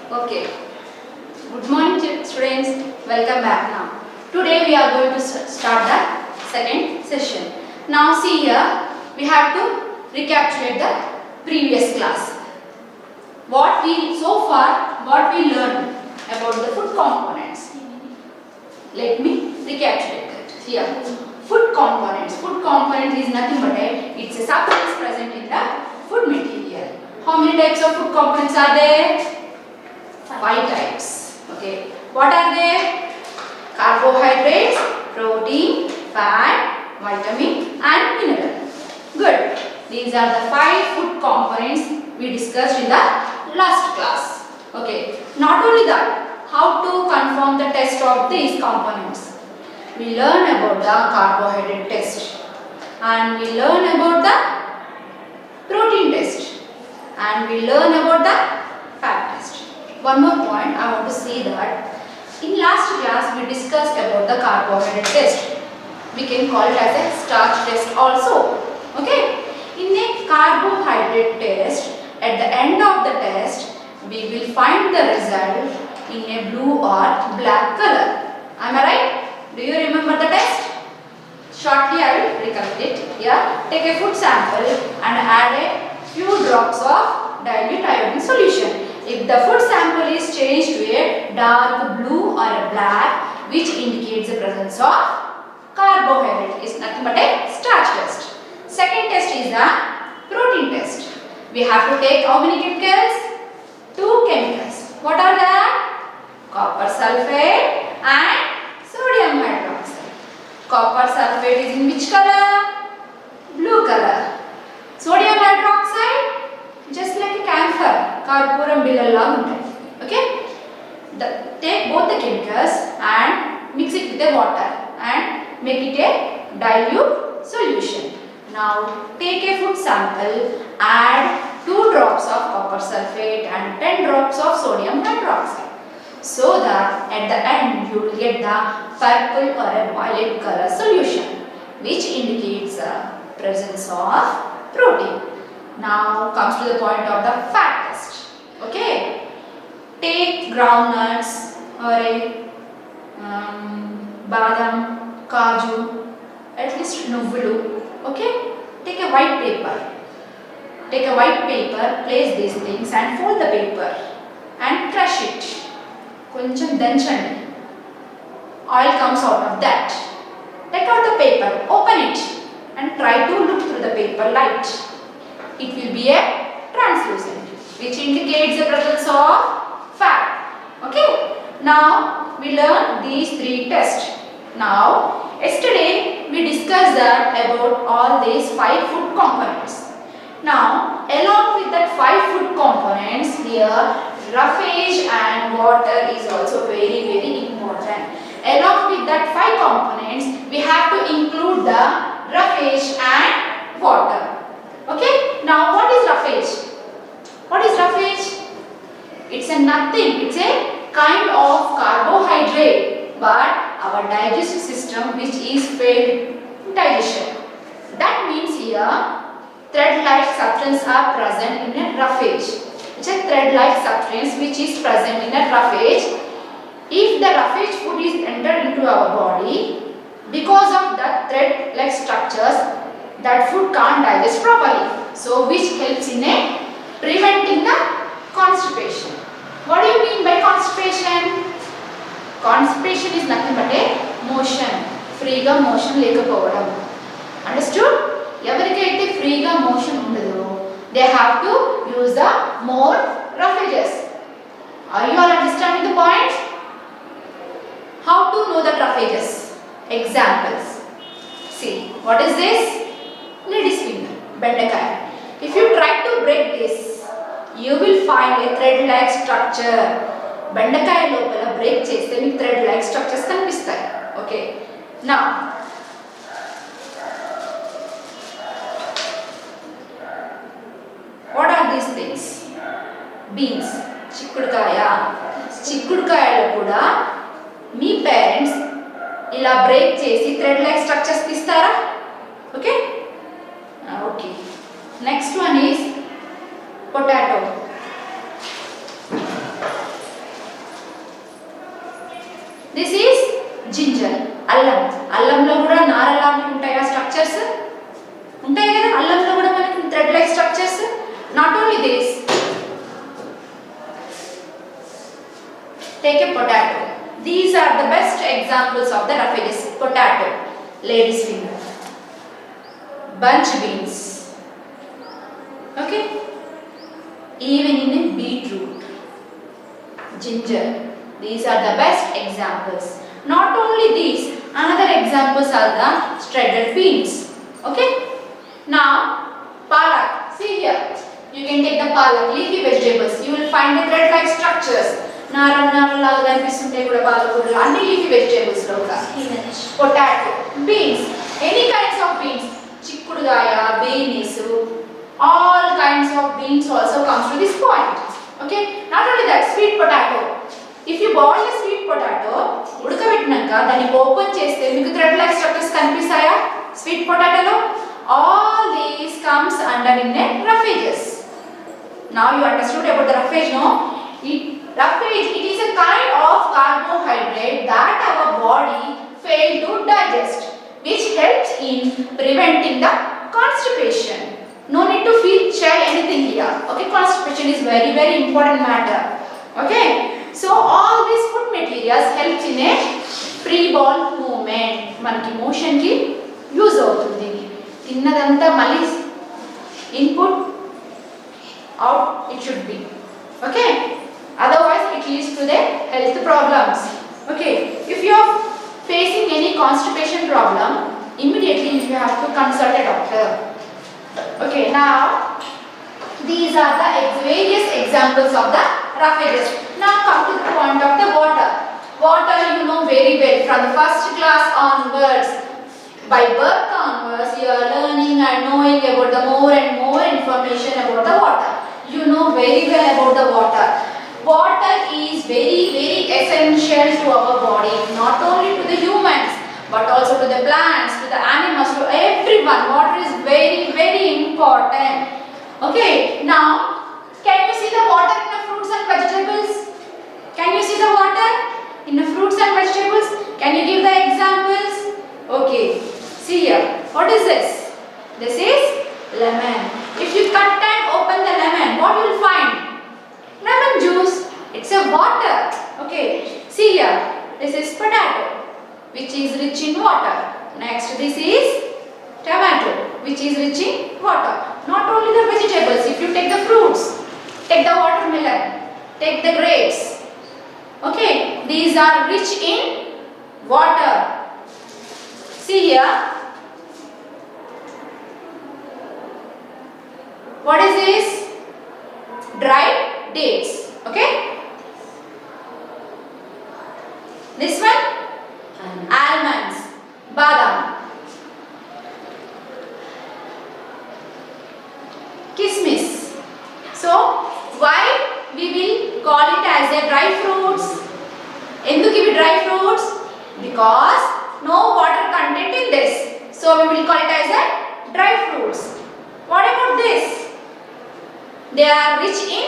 Okay. Good morning, students. Welcome back now. Today we are going to start the second session. Now see here, we have to recapitulate the previous class. What we learned about the food components. Let me recapitulate that. Here, food components. Food component is nothing but it's a substance present in the food material. How many types of food components are there? 5 types. Okay. What are they? Carbohydrates, protein, fat, vitamin and mineral. Good. These are the 5 food components we discussed in the last class. Okay. Not only that, how to confirm the test of these components. We learn about the carbohydrate test and we learn about the protein test and we learn about the fat test. One more point I want to say that in last class we discussed about the carbohydrate test. We can call it as a starch test also. Okay. In a carbohydrate test, at the end of the test, we will find the result in a blue or black color. Am I right? Do you remember the test? Shortly I will recollect it. Here, take a food sample and add a few drops of dilute iodine solution. If the food sample is changed to a dark blue or a black, which indicates the presence of carbohydrate, is nothing but a starch test. Second test is the protein test. We have to take how many chemicals? 2 chemicals. What are that? Copper sulfate and sodium hydroxide. Copper sulfate is in which color? Blue color. Sodium hydroxide, just like a camphor, Karpuram Bilala. Okay? Take both the chemicals and mix it with the water and make it a dilute solution. Now take a food sample, add 2 drops of copper sulfate and 10 drops of sodium hydroxide, so that at the end you will get the purple or a violet color solution, which indicates the presence of protein. Now comes to the point of the fat test. Okay. Take groundnuts or a badam, kaju, at least nuvulu. Okay. Take a white paper. Take a white paper, place these things and fold the paper and crush it. Koncham danchandi. Oil comes out of that. Take out the paper, open it and try to look through the paper light. It will be a translucent, which indicates the presence of fat. Okay. Now we learn these 3 tests. Now yesterday we discussed that about all these 5 food components. Now along with that 5 food components, here roughage and water is also very important. Along with that 5 components, we have to include the roughage and water. Okay. Now what is roughage? What is roughage? It's a nothing. It's a kind of carbohydrate, but our digestive system which is failed in digestion. That means here thread-like substance are present in a roughage. It's a thread-like substance which is present in a roughage. If the roughage food is entered into our body, because of that thread-like structures, that food can't digest properly. So which helps in preventing the constipation. What do you mean by constipation? Constipation is nothing but a motion. Freega motion lekapovadam. Understood? Evarikaithe freega motion undado, they have to use the more roughages. Are you all understanding the point? How to know the roughages? Examples. See, what is this? Lady's finger, bendakaya. If you try to break this, you will find a thread-like structure. Bendakaya lopala break cheste meeku thread-like structures kanipistayi. Okay. Now, what are these things? Beans, chikkudukaya. Chikkudukayalo kuda me parents ఇలా break చేసి thread-like structures తీస్తారా? Okay. Okay. Next one is potato. take a potato. These are the best examples of the roughages. Potato, lady's finger, bunch beans, okay, even in a beetroot, ginger. These are the best examples. Not only these, another examples are the shredded beans, okay. Now palak, see here, you can take the palak, leafy vegetables. You will find the thread like structures. నారలాగా కనిపిస్తుంటాయి కూడా పాలకూరలు, అన్ని leafy vegetables లో. Potato, beans, any kinds of beans, చిక్కుడుగాయ, beans, all kinds of beans also comes to this point, okay. Not only that, sweet potato. If you boil a sweet potato, ఉడకబెట్టినాక దాన్ని open చేస్తే మీకు thread like structures కనిపిస్తాయా sweet పొటాటోలో? All these comes under in a roughages. Now you understood about the roughage, no? Roughage, it is a kind of carbohydrate that our body fail to digest, which helps in preventing the constipation. No need to feel shy anything here, okay. Constipation is very very important matter, okay. So all these food materials helps in a free bowel movement. మనకి motion కి use అవుతుంది. తిన్నదంతా మళ్ళీ input out it should be, okay. Otherwise it leads to the health problems, okay. If you are facing any constipation problem, immediately you have to consult a doctor, okay. Now these are the various examples of the roughages. Now come to the point of the water. Water you know very well from the first class onwards. By birth onwards you are learning and knowing about the more and more information about the water. You know very well about the water. Water is very very essential to our body, not only to the humans but also to the plants, to the animals, to everyone. Water is very very important, okay. Now can you see the water in the fruits and vegetables? Can you see the water in the fruits and vegetables? Can you give the examples? Okay, see here, what is this? This is lemon. If you cut and open the lemon, what you will find? Lemon juice. It's a water, okay. See here, this is potato, which is rich in water. Next, this is tomato, which is rich in water. Not only the vegetables, if you take the fruits, take the watermelon, take the grapes, okay, these are rich in water. See here, what is this? Dried dates, okay. This one, almonds, badam, kismis. So why we will call it as a dry fruits? Enduku ivi dry fruits? Because no water content in this, so we will call it as a dry fruits. What about this? They are rich in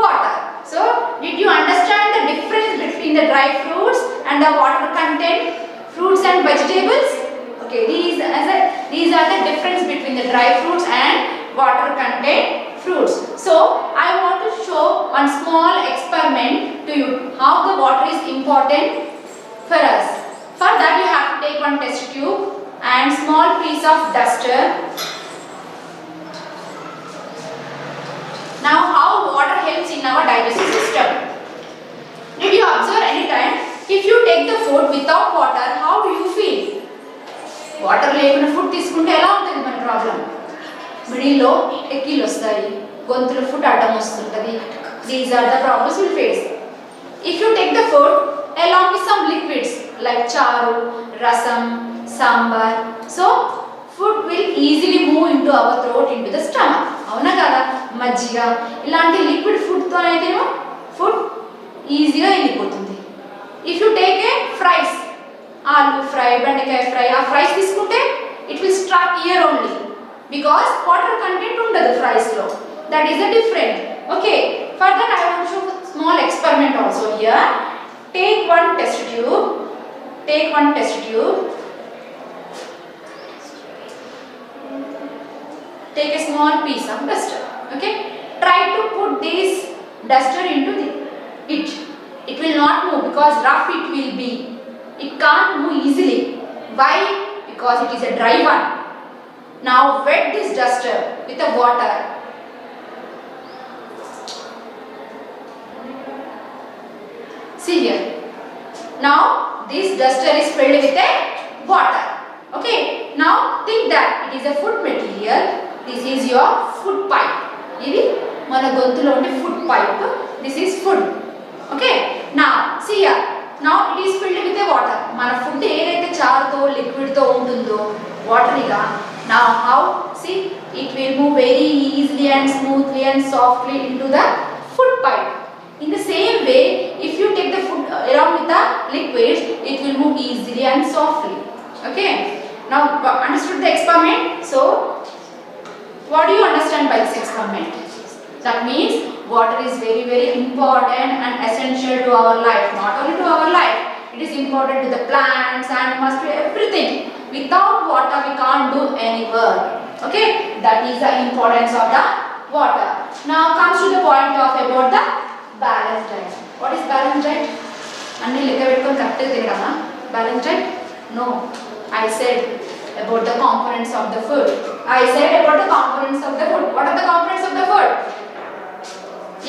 water. So did you understand the difference between the dry fruits and the water content fruits and vegetables? Okay, these are the difference between the dry fruits and water content fruits. So I want to show one small experiment to you how the water is important for us. For that you have to take one test tube and small piece of duster. Now how water helps in our digestive system? Did you observe any time if you take the food without water, how do you feel? Water లేకుండా food తీసుకుంటే ఎలా ఉంటుంది మన problem? మిడిల్లో ఎక్కిలు వస్తాయి, గొంతులో food అడ్డం వస్తుంటుంది. These are the problems we face. If you take the food along with some liquids like charu, rasam, sambar, so food will easily move into our throat, into the stomach. అవునా కదా? మజ్జిగ ఇలాంటి liquid ఫుడ్తో అయితేనో food ఈజీగా వెళ్ళిపోతుంది. If you take a fries, aloo fry, బెండకాయ fry, ఆ fries తీసుకుంటే it will struck here only because water content ఉండదు ఫ్రైస్లో. That is the different, okay. For that I want show small experiment also here. Take one test tube, take a small piece of duster, okay. Try to put this duster into it. It will not move because rough it will be. It can't move easily. Why? Because it is a dry one. Now wet this duster with the water. See here. Now this duster is filled with a water. Okay. Now think that it is a food material. This is your food pipe. ఇది మన గొంతులో ఉండే food pipe. This is food. Okay. Now see here. Now it is filled with the water. మన food ఏదైతే చారుతో liquid తో ఉంటుందో వాటరీగా. Now how? See, it will move very easily and smoothly and softly into the food pipe. In the same way, if you take the food along with the liquids, it will move easily and softly. Okay. Now understood the experiment? So what do you understand by this experiment? That means water is very important and essential to our life. Not only to our life, it is important to the plants, animals, to everything. Without water, we can't do any work. Okay, that is the importance of the water. Now comes to the point of about the balanced diet. What is balanced diet? Anni lekka pettukoni correct ga tinadama? Balanced diet? No. I said about the components of the food. I said about the components of the food. What are the components of the food?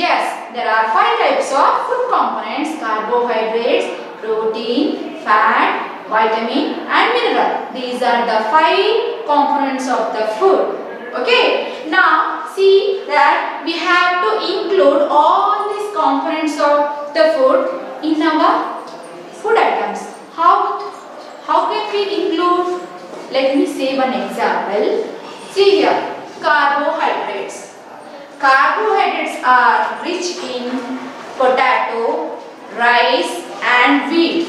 Yes, there are 5 types of food components: carbohydrates, protein, fat, vitamin and mineral. These are the 5 components of the food. Okay. Now see that we have to include all these components of the food in our food items. How can we include? Let me say one example. See here, carbohydrates. Carbohydrates are rich in potato, rice and wheat.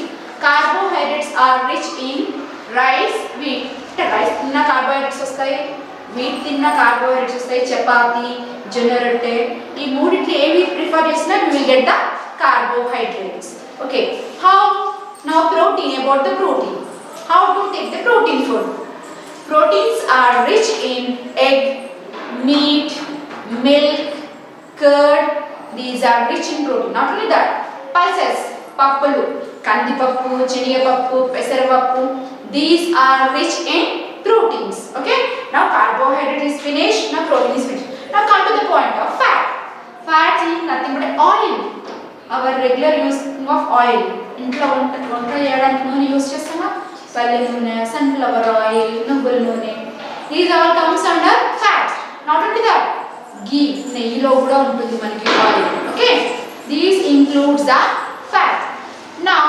Carbohydrates are rich in rice, wheat. Rice tinna carbohydrates vastayi, wheat tinna carbohydrates vastayi, chapati, jonna rotte. Ee mooditli evi prefer chesina we will get the carbohydrates. Okay. How? Now protein, about the protein. How to take the protein food? Proteins are rich in egg, meat, milk, curd. These are rich in protein. Not only that, pulses, pappulu, kandipappu, chenigapappu, pesarapappu. These are rich in proteins. Okay. Now carbohydrate is finished. Now protein is finished. Now come to the point of fat. Fat is nothing but oil. Our regular use of oil. ఇంట్లో వంట చేయడానికి నూనె use చేస్తామా? పల్లి నూనె, sunflower oil, నువ్వుల నూనె. These all comes under fats. Not only that, ghee, నెయ్యిలో కూడా ఉంటుంది మనకి oil. Okay. These includes the fat. Now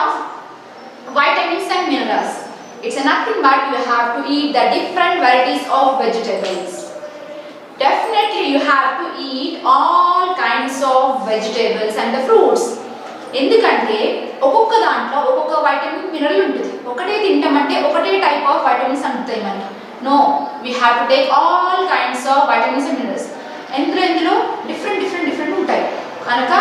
vitamins and minerals. It's nothing but you have to eat the different varieties of vegetables. Definitely you have to eat all kinds of vegetables and the fruits. ఎందుకంటే ఒక్కొక్క దాంట్లో ఒక్కొక్క vitamin mineral ఉంటుంది. ఒకటే తింటామంటే ఒకటే type of vitamins అందుతాయి మనకి. No, we have to take all kinds of vitamins and minerals. ఎందులో డిఫరెంట్ ఉంటాయి కనుక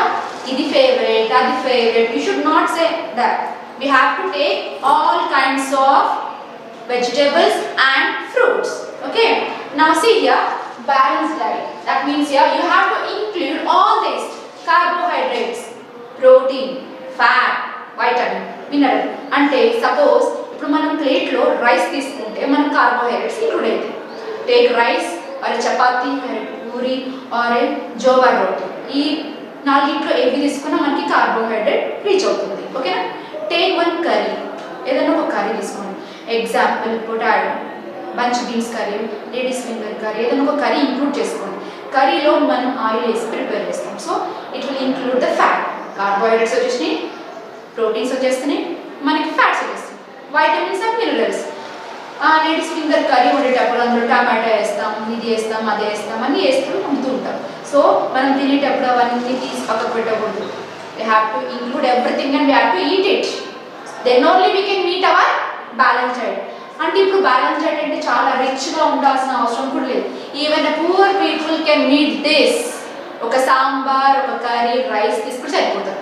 ఇది ఫేవరెట్, అది favourite. You should not say that. We have to take all kinds of vegetables and fruits. Okay. Now see here, balanced diet. That means here you have to include all these carbohydrates, protein, fat, vitamin, mineral. అంటే suppose ఇప్పుడు మనం ప్లేట్లో rice తీసుకుంటే మనం carbohydrates include అవుతాయి. Take rice or chapati or puri or jowar roti. ఈ నాలుగింట్లో ఏవి తీసుకున్నా మనకి కార్బోహైడ్రేట్ రీచ్ అవుతుంది. ఓకేనా. టేక్ వన్ కర్రీ, ఏదైనా ఒక కర్రీ తీసుకోండి. Example potato, bunch beans curry, ladies finger curry, ఏదైనా ఒక కర్రీ ఇంక్లూడ్ చేసుకోండి. కర్రీలో మనం ఆయిల్ వేసి ప్రిపేర్ చేస్తాం. So it will include the fat. Carbohydrates వచ్చేసినాయి, ప్రోటీన్స్ వచ్చేస్తున్నాయి, మనకి ఫ్యాట్స్ వచ్చేస్తాయి, vitamins and minerals. Ladies finger curry వండేటప్పుడు అందులో టమాటా వేస్తాం, ఇది వేస్తాం, అది వేస్తాం, అన్నీ వేస్తూ వండుతూ ఉంటాం. సో మనం తినేటప్పుడు అవన్నీ తీసి పక్కకు పెట్టకూడదు. We have to include everything and we have to eat it. Then only we can meet our balance diet. అంటే ఇప్పుడు బ్యాలెన్స్ డైట్ అంటే చాలా రిచ్గా ఉండాల్సిన అవసరం కూడా లేదు. Even poor people can meet this. ఒక సాంబార్, ఒక కర్రీ, రైస్ తీసుకుంటే సరిపోతుంది.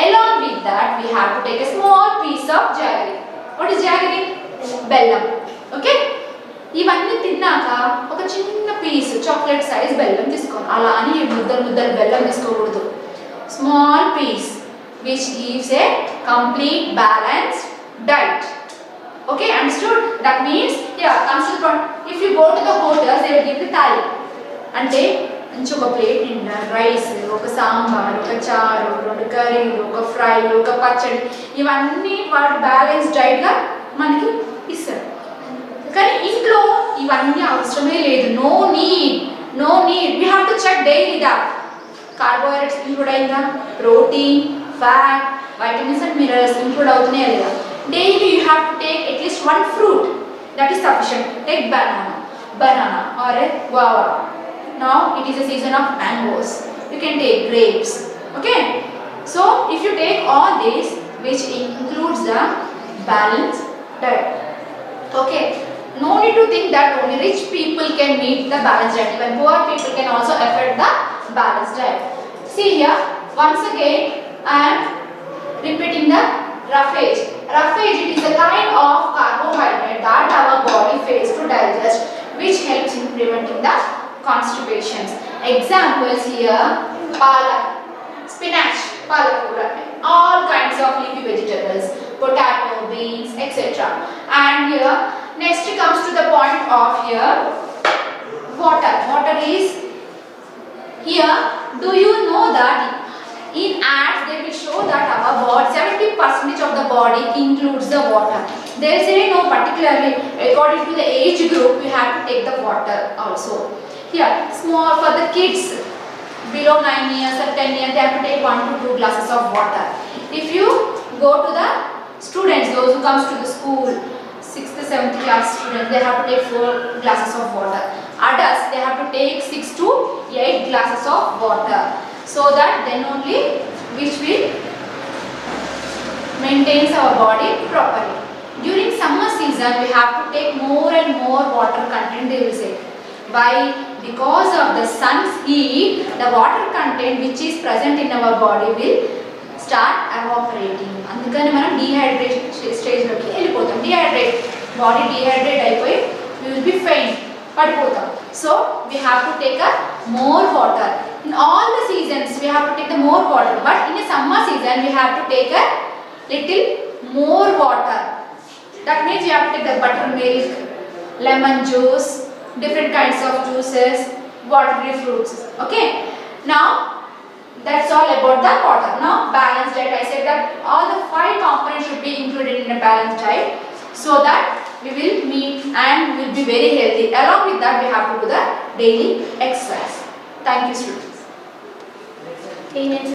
Along with that, we have to take a small piece of jaggery. What is jaggery? బెల్లం. ఓకే. ఇవన్నీ తిన్నాక ఒక చిన్న పీస్ చాక్లెట్ సైజ్ బెల్లం తీసుకోవాలి. అలా అని ముద్దలు బెల్లం తీసుకోకూడదు. Small piece. which gives a complete balanced diet. Okay, understood? That means, yeah, comes to the point. If you go to the hotels, they will give the thali. అంటే మంచి ఒక ప్లేట్ నిండా రైస్, ఒక సాంబార్, ఒక చారు, 2 కర్రీలు, ఒక ఫ్రై, ఒక పచ్చడి, ఇవన్నీ వాడు బ్యాలెన్స్ డైట్గా మనకి ఇస్తారు. కానీ ఇంట్లో ఇవన్నీ అవసరమే లేదు. No need we have to check daily that carbohydrates include అయిందా, protein, fat, vitamins and minerals include అవుతున్నాయా లేదా. Daily you have to take at least one fruit, that is sufficient. Take banana or a guava. Now it is a season of mangoes, you can take grapes. Okay, so if you take all this, which includes the balanced diet. Okay, no need to think that only rich people can meet the balanced diet, even poor people can also afford the balanced diet. See here, once again I am repeating the roughage. It is a kind of carbohydrate that our body fails to digest, which helps in preventing the constipations. Examples here: palak, spinach, palakura, all kinds of leafy vegetables, potato, beans, etc. And here next comes to the point of here water is here. Do you know that in ads they will show that our body 70% of the body includes the water. They say no, particularly according to the age group we have to take the water also. Here small for the kids below 9 years or 10 years, they have to take 1 to 2 glasses of water. If you go to the students, those who comes to the school, 6th to 7th class students, they have to take 4 glasses of water. Adults, they have to take 6 to 8 glasses of water, so that then only which will maintains our body properly. During summer season we have to take more and more water content, they will say. Why? Because of the sun's heat, the water content which is present in our body will start evaporating. అందుకని మనం dehydration స్టేజ్లోకి వెళ్ళిపోతాం. Body dehydrate అయిపోయి we will be faint, పడిపోతాం. So we have to take a more water. In all the seasons we have to take the more water, but in a summer season we have to take a little more water. That means you have to take the buttermilk, lemon juice, different kinds of juices, watery fruits. Okay, now that's all about the water. Now balanced diet, I said that all the 5 components should be included in a balanced diet, so that we will meet and will be very healthy. Along with that we have to do the daily exercise. Thank you, students.